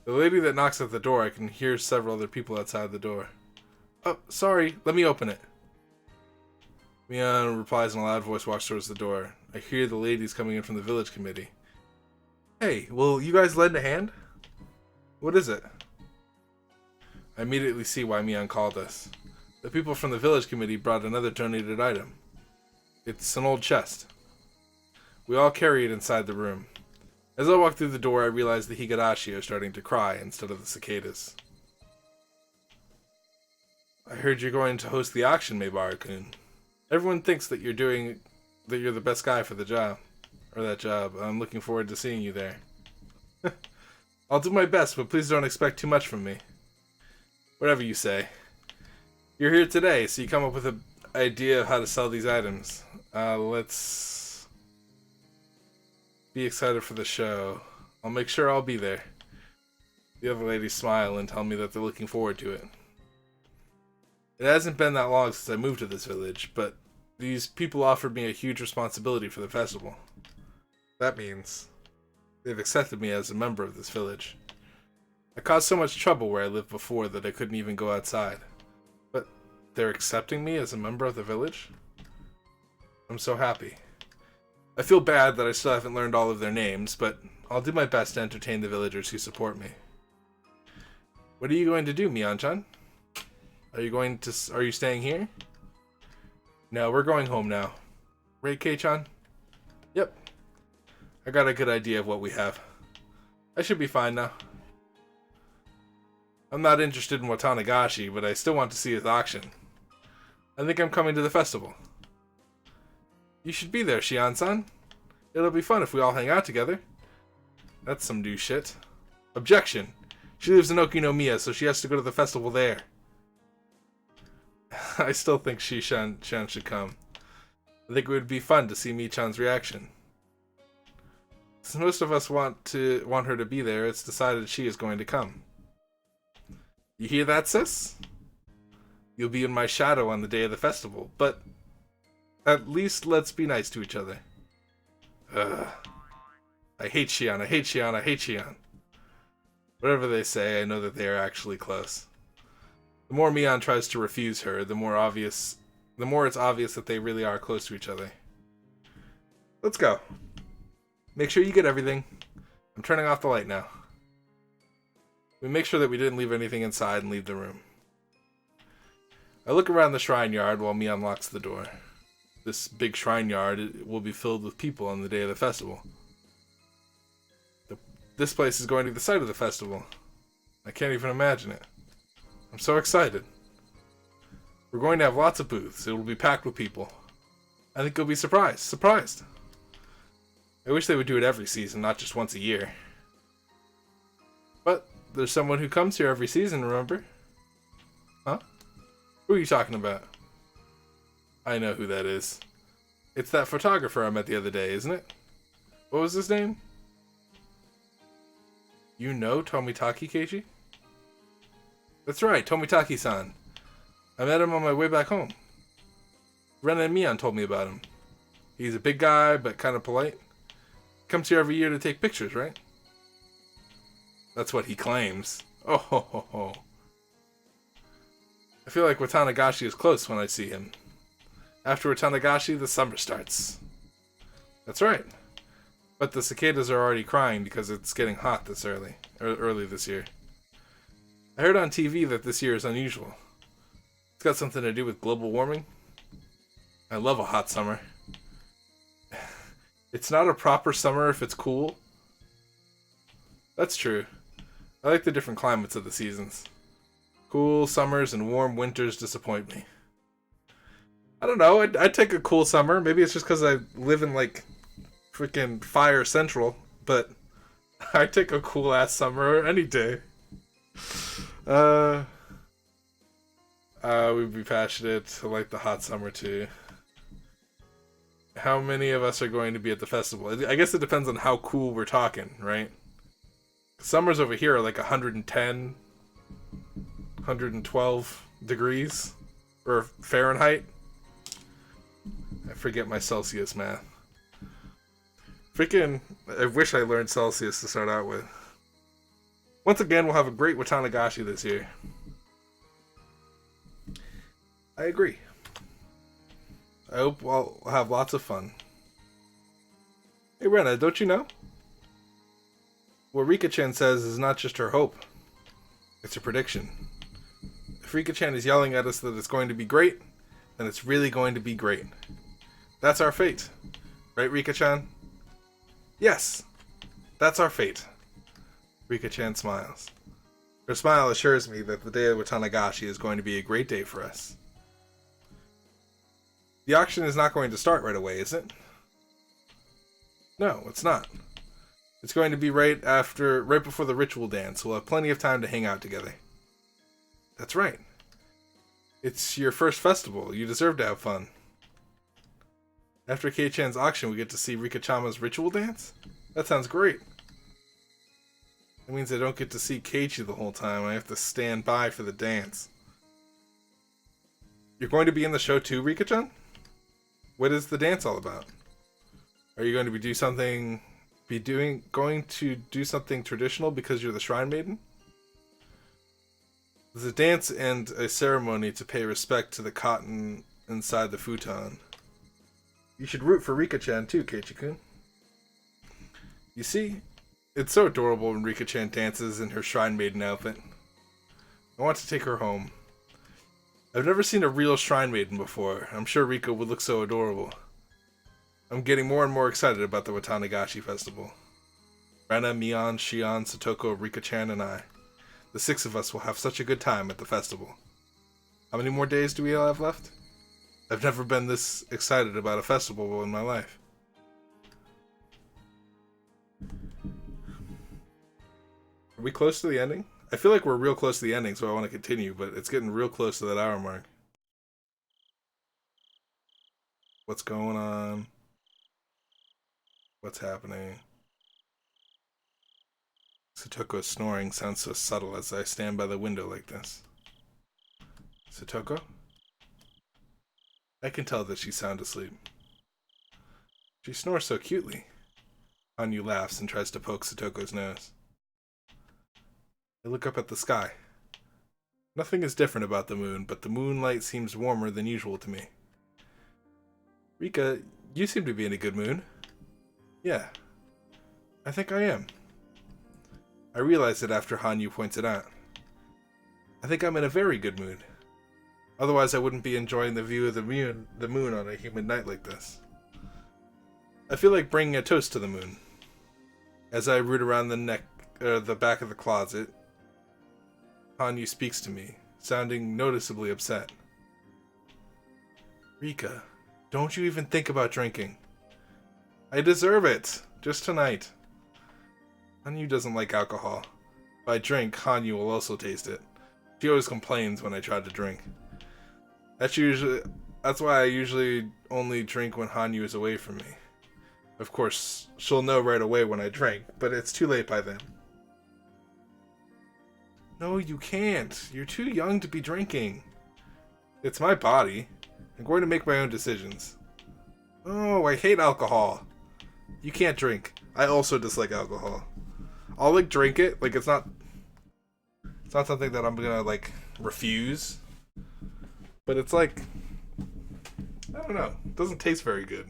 The lady that knocks at the door, I can hear several other people outside the door. Oh, sorry, let me open it. Mion replies in a loud voice, walks towards the door. I hear the ladies coming in from the village committee. Hey, will you guys lend a hand? What is it? I immediately see why Mion called us. The people from the village committee brought another donated item. It's an old chest. We all carry it inside the room. As I walk through the door, I realize the Higurashi are starting to cry instead of the cicadas. I heard you're going to host the auction, Maibara-kun. Everyone thinks that you're the best guy for the job. Or that job. I'm looking forward to seeing you there. I'll do my best, but please don't expect too much from me. Whatever you say. You're here today, so you come up with an idea of how to sell these items. Let's be excited for the show. I'll make sure I'll be there. The other ladies smile and tell me that they're looking forward to it. It hasn't been that long since I moved to this village, but these people offered me a huge responsibility for the festival. That means they've accepted me as a member of this village. I caused so much trouble where I lived before that I couldn't even go outside. But they're accepting me as a member of the village? I'm so happy. I feel bad that I still haven't learned all of their names, but I'll do my best to entertain the villagers who support me. What are you going to do, Mion-chan? Are you staying here? No, we're going home now. Right, Kei-chan? Yep. I got a good idea of what we have. I should be fine now. I'm not interested in Watanagashi, but I still want to see his auction. I think I'm coming to the festival. You should be there, Shion-san. It'll be fun if we all hang out together. That's some new shit. Objection! She lives in Okinomiya, so she has to go to the festival there. I still think Chan should come. I think it would be fun to see Mi-chan's reaction. Since most of us want her to be there, it's decided she is going to come. You hear that, sis? You'll be in my shadow on the day of the festival, but at least let's be nice to each other. Ugh. I hate Shion, I hate Shion, I hate Shion. Whatever they say, I know that they are actually close. The more Mion tries to refuse her, the more it's obvious that they really are close to each other. Let's go. Make sure you get everything. I'm turning off the light now. We make sure that we didn't leave anything inside and leave the room. I look around the shrine yard while Mion locks the door. This big shrine yard will be filled with people on the day of the festival. This place is going to be the site of the festival. I can't even imagine it. I'm so excited. We're going to have lots of booths. It will be packed with people. I think you'll be surprised. Surprised. I wish they would do it every season, not just once a year. But there's someone who comes here every season, remember? Huh? Who are you talking about? I know who that is. It's that photographer I met the other day, isn't it? What was his name? You know Tomitaki, Keiichi? That's right, Tomitaki-san. I met him on my way back home. Ren and Mion told me about him. He's a big guy, but kind of polite. Comes here every year to take pictures, right? That's what he claims. Oh ho ho ho. I feel like Watanagashi is close when I see him. After Watanagashi, the summer starts. That's right. But the cicadas are already crying because it's getting hot this early this year. I heard on TV that this year is unusual. It's got something to do with global warming. I love a hot summer. It's not a proper summer if it's cool. That's true. I like the different climates of the seasons. Cool summers and warm winters disappoint me. I don't know, I'd take a cool summer. Maybe it's just because I live in, like, freaking Fire Central. But I'd take a cool-ass summer any day. We'd be passionate. I like the hot summer, too. How many of us are going to be at the festival? I guess it depends on how cool we're talking, right? Summers over here are like 110, 112 degrees, or Fahrenheit. I forget my Celsius math. Freaking, I wish I learned Celsius to start out with. Once again, we'll have a great Watanagashi this year. I agree. I hope we'll have lots of fun. Hey Rena, don't you know? What Rika-chan says is not just her hope. It's a prediction. If Rika-chan is yelling at us that it's going to be great, then it's really going to be great. That's our fate. Right, Rika-chan? Yes. That's our fate. Rika-chan smiles. Her smile assures me that the day of Watanagashi is going to be a great day for us. The auction is not going to start right away, is it? No, it's not. It's going to be right before the ritual dance. We'll have plenty of time to hang out together. That's right. It's your first festival. You deserve to have fun. After Kei-chan's auction, we get to see Rika-chama's ritual dance? That sounds great. That means I don't get to see Keiichi the whole time. I have to stand by for the dance. You're going to be in the show too, Rika-chan? What is the dance all about? Are you going to going to do something traditional because you're the Shrine Maiden? There's a dance and a ceremony to pay respect to the cotton inside the futon. You should root for Rika-chan too, Keiichi-kun. You see, it's so adorable when Rika-chan dances in her Shrine Maiden outfit. I want to take her home. I've never seen a real Shrine Maiden before. I'm sure Rika would look so adorable. I'm getting more and more excited about the Watanagashi Festival. Rena, Mion, Shion, Satoko, Rika-chan, and I. The 6 of us will have such a good time at the festival. How many more days do we all have left? I've never been this excited about a festival in my life. Are we close to the ending? I feel like we're real close to the ending, so I want to continue, but it's getting real close to that hour mark. What's going on? What's happening? Satoko's snoring sounds so subtle as I stand by the window like this. Satoko? I can tell that she's sound asleep. She snores so cutely. Hanyu laughs and tries to poke Satoko's nose. I look up at the sky. Nothing is different about the moon, but the moonlight seems warmer than usual to me. Rika, you seem to be in a good mood. Yeah, I think I am. I realize it after Hanyu points it out. I think I'm in a very good mood. Otherwise I wouldn't be enjoying the view of the moon on a humid night like this. I feel like bringing a toast to the moon. As I root around the back of the closet, Hanyu speaks to me, sounding noticeably upset. Rika, don't you even think about drinking. I deserve it, just tonight. Hanyu doesn't like alcohol. If I drink, Hanyu will also taste it. She always complains when I try to drink. That's why I usually only drink when Hanyu is away from me. Of course, she'll know right away when I drink, but it's too late by then. No, you can't. You're too young to be drinking. It's my body. I'm going to make my own decisions. Oh, I hate alcohol. You can't drink. I also dislike alcohol. I'll drink it. It's not something that I'm gonna refuse. But it's I don't know. It doesn't taste very good.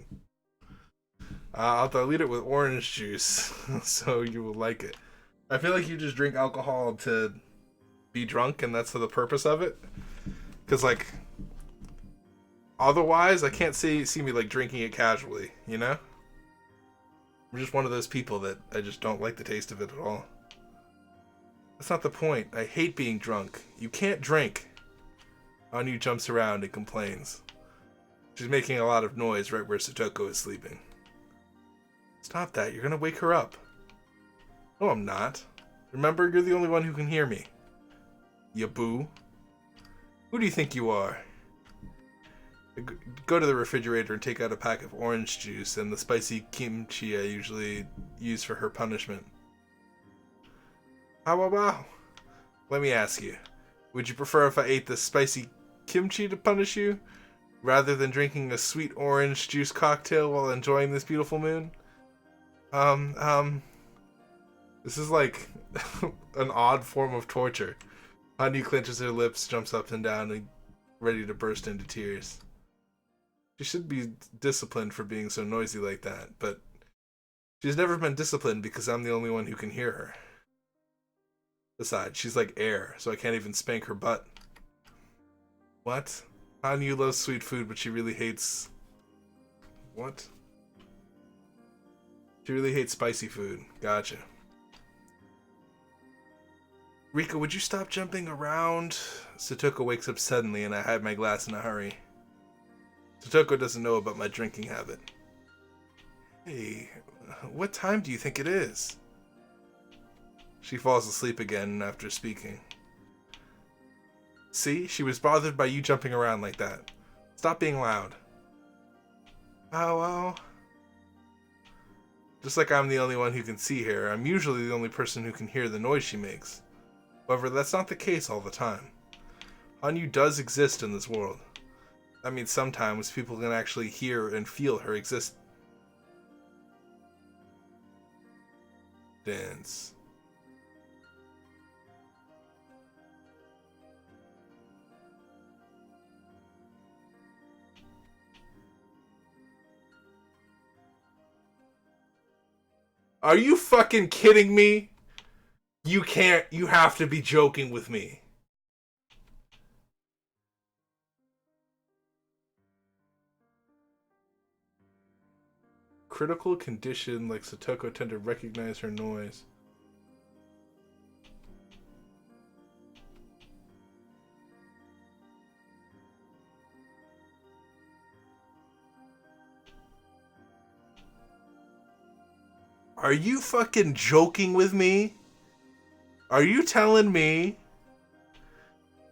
I'll dilute it with orange juice so you will like it. I feel like you just drink alcohol to be drunk and that's the purpose of it. Because otherwise I can't see me drinking it casually, you know? I'm just one of those people that I just don't like the taste of it at all. That's not the point. I hate being drunk. You can't drink. Hanyu jumps around and complains. She's making a lot of noise right where Satoko is sleeping. Stop that. You're gonna wake her up. No, I'm not. Remember, you're the only one who can hear me. Ya boo. Who do you think you are? Go to the refrigerator and take out a pack of orange juice and the spicy kimchi I usually use for her punishment. Wow. Let me ask you. Would you prefer if I ate the spicy kimchi to punish you, rather than drinking a sweet orange juice cocktail while enjoying this beautiful moon? This is an odd form of torture. Hanyu clenches her lips, jumps up and down, and ready to burst into tears. She should be disciplined for being so noisy like that, but she's never been disciplined because I'm the only one who can hear her. Besides, she's like air, so I can't even spank her butt. What? Hanyu loves sweet food, but she really hates... What? She really hates spicy food. Gotcha. Rika, would you stop jumping around? Satoko wakes up suddenly and I hide my glass in a hurry. Satoko doesn't know about my drinking habit. Hey, what time do you think it is? She falls asleep again after speaking. See, she was bothered by you jumping around like that. Stop being loud. Oh. Just like I'm the only one who can see her, I'm usually the only person who can hear the noise she makes. However, that's not the case all the time. Hanyu does exist in this world. That means sometimes people can actually hear and feel her existence. Are you fucking kidding me? You can't. You have to be joking with me. Critical condition, like Satoko tend to recognize her noise. Are you fucking joking with me? Are you telling me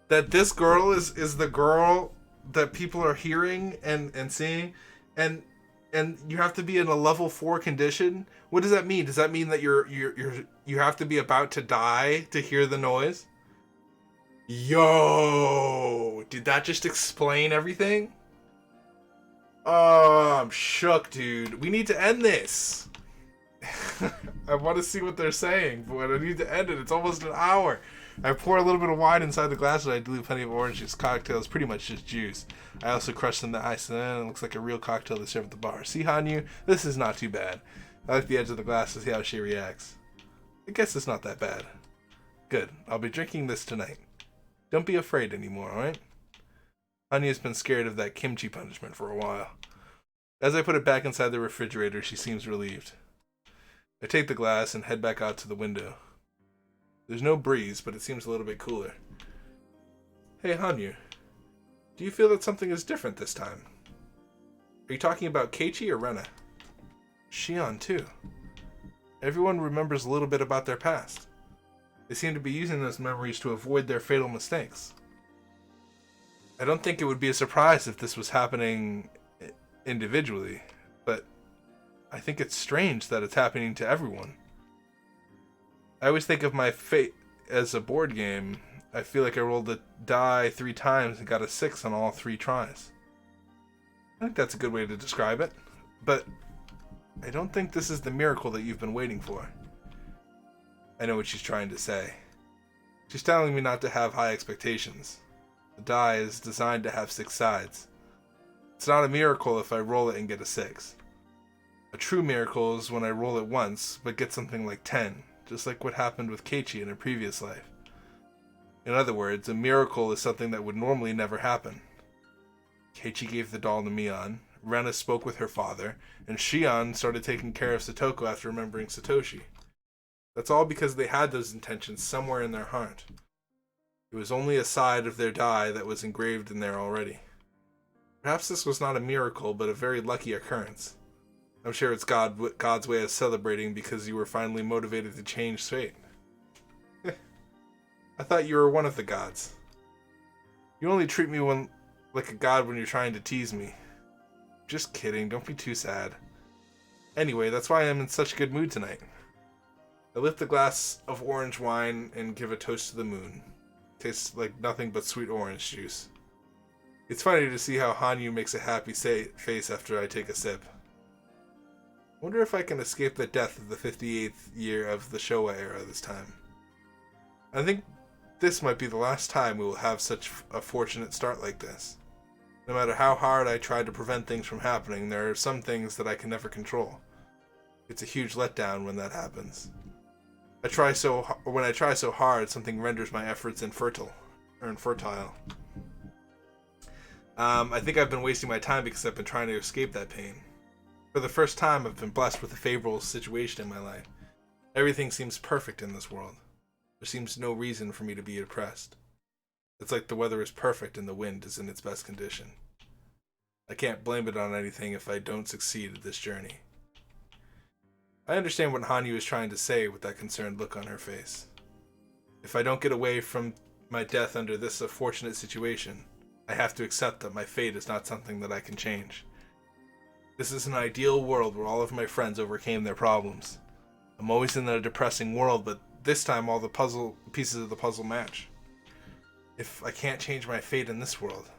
that this girl is the girl that people are hearing and seeing, and you have to be in a level 4 condition? What does that mean? Does that mean that you have to be about to die to hear the noise? Yo, did that just explain everything? Oh, I'm shook, dude. We need to end this. I want to see what they're saying, but I need to end it. It's almost an hour. I pour a little bit of wine inside the glass and I dilute plenty of orange juice. Cocktail is pretty much just juice. I also crush some the ice, and then it looks like a real cocktail they serve at the bar. See, Hanyu, this is not too bad. I like the edge of the glass to see how she reacts. I guess it's not that bad. Good. I'll be drinking this tonight. Don't be afraid anymore, alright? Hanya's been scared of that kimchi punishment for a while. As I put it back inside the refrigerator, she seems relieved. I take the glass and head back out to the window. There's no breeze, but it seems a little bit cooler. Hey, Hanyu. Do you feel that something is different this time? Are you talking about Keiichi or Rena? Shion, too. Everyone remembers a little bit about their past. They seem to be using those memories to avoid their fatal mistakes. I don't think it would be a surprise if this was happening individually, but I think it's strange that it's happening to everyone. I always think of my fate as a board game. I feel like I rolled a die 3 times and got a 6 on all 3 tries. I think that's a good way to describe it, but I don't think this is the miracle that you've been waiting for. I know what she's trying to say. She's telling me not to have high expectations. The die is designed to have 6 sides. It's not a miracle if I roll it and get a 6. A true miracle is when I roll it once, but get something like 10, just like what happened with Keiichi in a previous life. In other words, a miracle is something that would normally never happen. Keiichi gave the doll to Mion, Rena spoke with her father, and Shion started taking care of Satoko after remembering Satoshi. That's all because they had those intentions somewhere in their heart. It was only a side of their die that was engraved in there already. Perhaps this was not a miracle, but a very lucky occurrence. I'm sure it's God's way of celebrating because you were finally motivated to change fate. I thought you were one of the gods. You only treat me like a god when you're trying to tease me. Just kidding, don't be too sad. Anyway, that's why I'm in such a good mood tonight. I lift a glass of orange wine and give a toast to the moon. Tastes like nothing but sweet orange juice. It's funny to see how Hanyu makes a happy face after I take a sip. Wonder if I can escape the death of the 58th year of the Showa era this time. I think this might be the last time we will have such a fortunate start like this. No matter how hard I try to prevent things from happening, there are some things that I can never control. It's a huge letdown when that happens. When I try so hard, something renders my efforts infertile. I think I've been wasting my time because I've been trying to escape that pain. For the first time, I've been blessed with a favorable situation in my life. Everything seems perfect in this world. There seems no reason for me to be depressed. It's like the weather is perfect and the wind is in its best condition. I can't blame it on anything if I don't succeed at this journey. I understand what Hanyu is trying to say with that concerned look on her face. If I don't get away from my death under this unfortunate situation, I have to accept that my fate is not something that I can change. This is an ideal world where all of my friends overcame their problems. I'm always in a depressing world, but this time all the pieces of the puzzle match. If I can't change my fate in this world,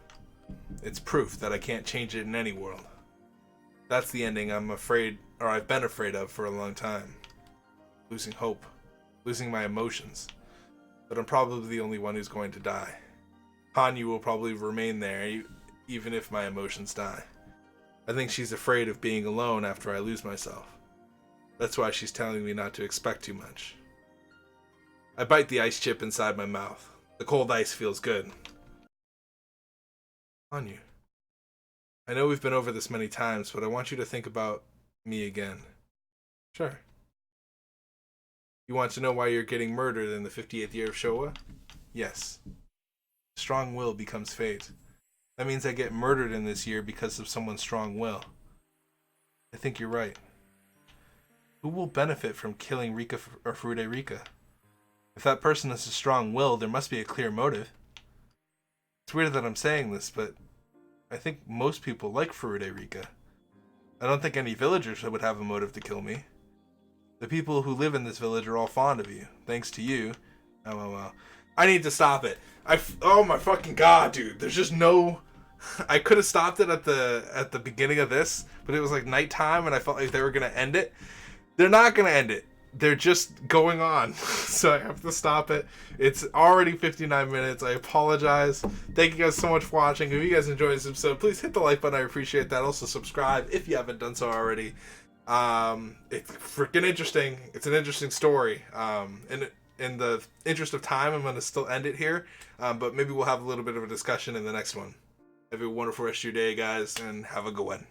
it's proof that I can't change it in any world. That's the ending I've been afraid of for a long time. Losing hope, losing my emotions. But I'm probably the only one who's going to die. Hanyu will probably remain there, even if my emotions die. I think she's afraid of being alone after I lose myself. That's why she's telling me not to expect too much. I bite the ice chip inside my mouth. The cold ice feels good. Hanyu, I know we've been over this many times, but I want you to think about me again. Sure. You want to know why you're getting murdered in the 58th year of Showa? Yes. Strong will becomes fate. That means I get murdered in this year because of someone's strong will. I think you're right. Who will benefit from killing Rika or Furude Rika? If that person has a strong will, there must be a clear motive. It's weird that I'm saying this, but I think most people like Furude Rika. I don't think any villagers would have a motive to kill me. The people who live in this village are all fond of you. Thanks to you. LOL. I need to stop it. Oh my fucking god, dude. There's just no... I could have stopped it at the beginning of this, but it was like nighttime and I felt like they were going to end it. They're not going to end it. They're just going on. So I have to stop it. It's already 59 minutes. I apologize. Thank you guys so much for watching. If you guys enjoyed this episode, please hit the like button. I appreciate that. Also subscribe if you haven't done so already. It's freaking interesting. It's an interesting story. In the interest of time, I'm going to still end it here. But maybe we'll have a little bit of a discussion in the next one. Have a wonderful rest of your day, guys, and have a good one.